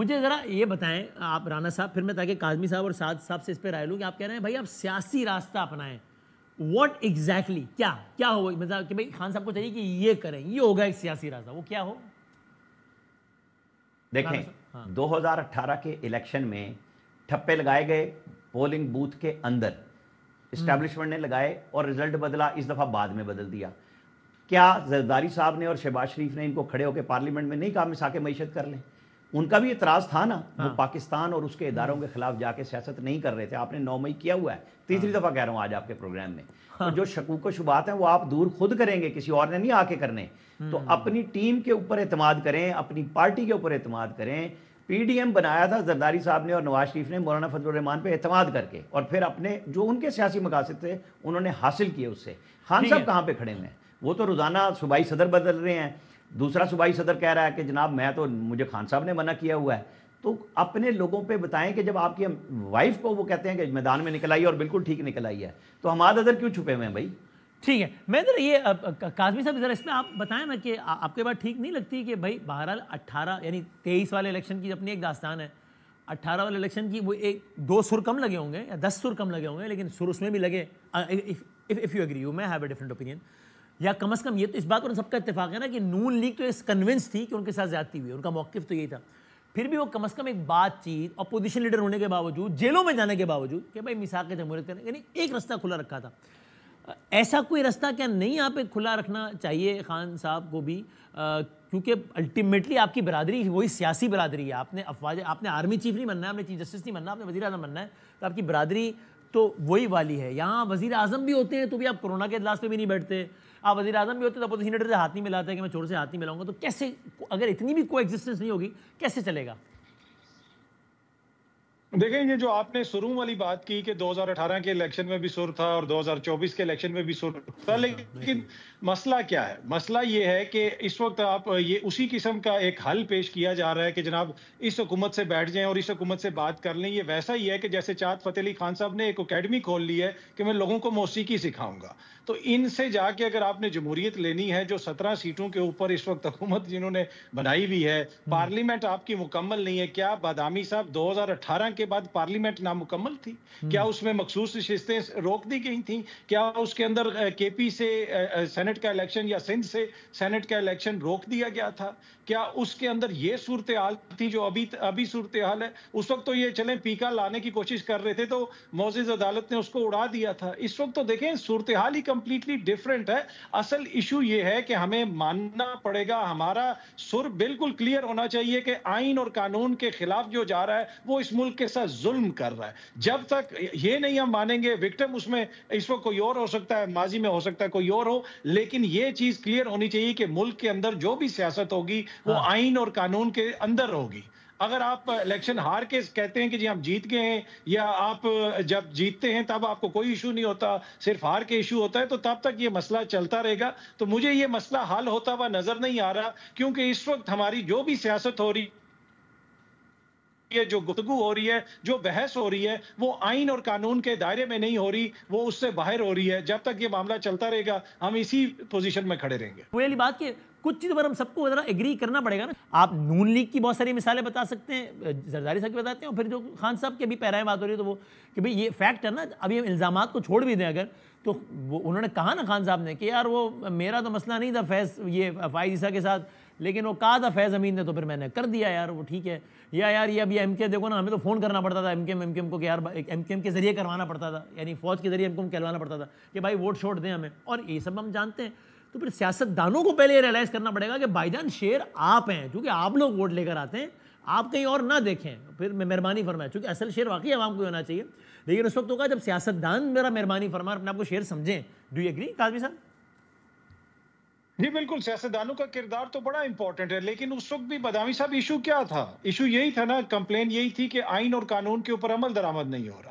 مجھے ذرا یہ بتائیں آپ رانا صاحب، پھر میں تاکہ کاظمی صاحب اور سعد صاحب سے اس پہ رائے لوں کہ آپ کہہ رہے ہیں بھائی آپ سیاسی راستہ اپنائیں، واٹ ایگزیکٹلی کیا ہو، مطلب کہ بھائی خان صاحب کو چاہیے کہ یہ کریں، یہ ہوگا ایک سیاسی راستہ، وہ کیا ہو؟ دیکھیں 2018 کے الیکشن میں ٹھپے لگائے گئے پولنگ بوتھ کے اندر، اسٹیبلشمنٹ نے لگائے اور رزلٹ بدلا، اس دفعہ بعد میں بدل دیا۔ کیا زرداری صاحب نے اور شہباز شریف نے ان کو کھڑے ہو کے پارلیمنٹ میں نہیں کہا مساک معیشت کر لیں؟ ان کا بھی اعتراض تھا نا، وہ پاکستان اور اس کے اداروں کے خلاف جا کے سیاست نہیں کر رہے تھے۔ آپ نے 9 مئی کیا ہوا ہے، تیسری دفعہ کہہ رہا ہوں آج آپ کے پروگرام میں۔ تو جو شکوک و شبہات ہیں وہ آپ دور خود کریں گے، کسی اور نے نہیں آ کے کرنے۔ تو اپنی ٹیم کے اوپر اعتماد کریں، اپنی پارٹی کے اوپر اعتماد کریں۔ پی ڈی ایم بنایا تھا زرداری صاحب نے اور نواز شریف نے مولانا فضل الرحمان پہ اعتماد کر کے، اور پھر اپنے جو ان کے سیاسی مقاصد تھے انہوں نے حاصل کیے اس سے۔ خان صاحب کہاں پہ کھڑے ہوئے ہیں؟ وہ تو روزانہ صوبائی صدر بدل رہے ہیں، دوسرا صوبائی صدر کہہ رہا ہے کہ جناب میں تو، مجھے خان صاحب نے منع کیا ہوا ہے۔ تو اپنے لوگوں پہ بتائیں کہ جب آپ کی وائف کو وہ کہتے ہیں کہ میدان میں نکل آئی اور بالکل ٹھیک نکل آئی ہے، تو حماد اظہر کیوں چھپے ہوئے ہیں بھائی؟ ٹھیک ہے، میں ذرا یہ کاظمی صاحب ذرا اس میں آپ بتائیں نا کہ آپ کے بات ٹھیک نہیں لگتی کہ بھائی بہرحال 18 یعنی 23 والے الیکشن کی اپنی ایک داستان ہے، 18 والے الیکشن کی وہ ایک 2 سر کم لگے ہوں گے یا 10 سر کم لگے ہوں گے، لیکن سر اس میں بھی لگے، اف یو ایگری، یو میں ہیو اے ڈفرنٹ اوپینین، یا کم از کم یہ تو اس بات پر سب کا اتفاق ہے نا کہ نون لیگ تو اس کنونس تھی کہ ان کے ساتھ زیادتی ہوئی، ان کا موقف تو یہی تھا، پھر بھی وہ کم از کم ایک بات چیت اپوزیشن لیڈر ہونے کے باوجود، جیلوں میں جانے کے باوجود کہ بھائی میثاق جمہوریت کرنے، یعنی ایک راستہ کھلا رکھا تھا۔ ایسا کوئی راستہ کیا نہیں آپ ایک کھلا رکھنا چاہیے خان صاحب کو بھی، کیونکہ الٹیمیٹلی آپ کی برادری وہی سیاسی برادری ہے، آپ نے افواج، آپ نے آرمی چیف نہیں بننا ہے، آپ نے چیف جسٹس نہیں بننا، آپ نے وزیر اعظم بننا ہے، تو آپ کی برادری تو وہی والی ہے۔ یہاں وزیر اعظم بھی ہوتے ہیں تو بھی آپ کورونا کے اجلاس پہ بھی نہیں بیٹھتے، آپ وزیر اعظم بھی ہوتے ہیں تو اپوزیشن لیڈر سے ہاتھ نہیں ملاتے کہ میں چھوٹے سے ہاتھ نہیں ملاؤں گا، تو کیسے، اگر اتنی بھی کوئی ایگزسٹنس نہیں ہوگی کیسے چلے گا؟ دیکھیں، یہ جو آپ نے شروع والی بات کی کہ 2018 کے الیکشن میں بھی سر تھا اور 2024 کے الیکشن میں بھی سر تھا، لیکن مسئلہ کیا ہے؟ مسئلہ یہ ہے کہ اس وقت آپ یہ اسی قسم کا ایک حل پیش کیا جا رہا ہے کہ جناب اس حکومت سے بیٹھ جائیں اور اس حکومت سے بات کر لیں۔ یہ ویسا ہی ہے کہ جیسے چاہت فتح علی خان صاحب نے ایک اکیڈمی کھول لی ہے کہ میں لوگوں کو موسیقی سکھاؤں گا، تو ان سے جا کے اگر آپ نے جمہوریت لینی ہے، جو 17 سیٹوں کے اوپر اس وقت حکومت جنہوں نے بنائی ہوئی ہے، پارلیمنٹ آپ کی مکمل نہیں ہے۔ کیا بادامی صاحب 2018 کے بعد پارلیمنٹ نامکمل تھی؟ کیا اس میں مخصوص نشستیں روک دی گئی تھیں؟ کیا اس کے اندر کے پی سے سینٹ کا الیکشن یا سندھ سے سینٹ کا الیکشن روک دیا گیا تھا؟ کیا اس کے اندر یہ صورتحال تھی جو ابھی صورتحال ہے؟ اس وقت تو یہ چلیں پیکا لانے کی کوشش کر رہے تھے تو معزز عدالت نے اس کو اڑا دیا تھا۔ اس وقت تو دیکھیں صورتحال ہی کمپلیٹلی ڈیفرنٹ ہے۔ اصل ایشو یہ ہے کہ ہمیں ماننا پڑے گا، ہمارا سر بالکل کلیئر ہونا چاہیے کہ آئین اور قانون کے خلاف جو جا رہا ہے وہ اس ملک کے ساتھ ظلم کر رہا ہے۔ جب تک یہ نہیں ہم مانیں گے، وکٹم اس میں اس وقت کوئی اور ہو سکتا ہے، ماضی میں ہو سکتا ہے کوئی اور ہو، لیکن یہ چیز کلیئر ہونی چاہیے کہ ملک کے اندر جو بھی سیاست ہوگی وہ آئین اور قانون کے اندر ہوگی۔ اگر آپ الیکشن ہار کے کہتے ہیں کہ جی ہم جیت گئے ہیں، یا آپ جب جیتتے ہیں تب آپ کو کوئی ایشو نہیں ہوتا، صرف ہار کے ایشو ہوتا ہے، تو تب تک یہ مسئلہ چلتا رہے گا۔ تو مجھے یہ مسئلہ حل ہوتا ہوا نظر نہیں آ رہا، کیونکہ اس وقت ہماری جو بھی سیاست ہو رہی ہے، جو گفتگو ہو رہی ہے، جو بحث ہو رہی ہے، وہ آئین اور قانون کے دائرے میں نہیں ہو رہی، وہ اس سے باہر ہو رہی ہے۔ جب تک یہ معاملہ چلتا رہے گا ہم اسی پوزیشن میں کھڑے رہیں گے۔ وہ والی بات کہ کچھ چیزوں پر ہم سب کو ذرا ایگری کرنا پڑے گا نا۔ آپ نون لیگ کی بہت ساری مثالیں بتا سکتے ہیں، زرداری صاحب کی بتاتے ہیں، اور پھر جو خان صاحب کے بھی پیرائیں بات ہو رہی ہے تو وہ کہ بھئی یہ فیکٹ ہے نا۔ ابھی ہم الزامات کو چھوڑ بھی دیں اگر، تو وہ انہوں نے کہا نا خان صاحب نے کہ یار وہ میرا تو مسئلہ نہیں تھا فیض یہ فائز عیسیٰ کے ساتھ، لیکن وہ کہا تھا فیض امین نے تو پھر میں نے کر دیا یار، وہ ٹھیک ہے۔ یا یار یہ ابھی ایم کے دیکھو نا، ہمیں تو فون کرنا پڑتا تھا ایم کے ایم کو کہ یار ایم کے ذریعے کروانا پڑتا تھا، یعنی فوج کے ذریعے ایم کو کہلوانا پڑتا تھا کہ بھائی ووٹ چھوڑ دیں ہمیں، اور یہ سب ہم جانتے ہیں۔ تو پھر سیاست دانوں کو پہلے یہ ریلائز کرنا پڑے گا کہ بھائی جان شیر آپ ہیں، چونکہ آپ لوگ ووٹ لے کر آتے ہیں، آپ کہیں اور نہ دیکھیں، پھر مہربانی فرمائیں، چونکہ اصل شیر واقعی عوام کو ہونا چاہیے، لیکن اس وقت ہوگا جب سیاست دان میرا مہربانی فرمائیں اپنے آپ کو شیر سمجھیں۔ ڈو یو ایگری کاظمی صاحب؟ جی بالکل، سیاستدانوں کا کردار تو بڑا امپورٹنٹ ہے، لیکن اس وقت بھی بادامی صاحب ایشو کیا تھا؟ ایشو یہی تھا نا، کمپلین یہی تھی کہ آئین اور قانون کے اوپر عمل درآمد نہیں ہو رہا۔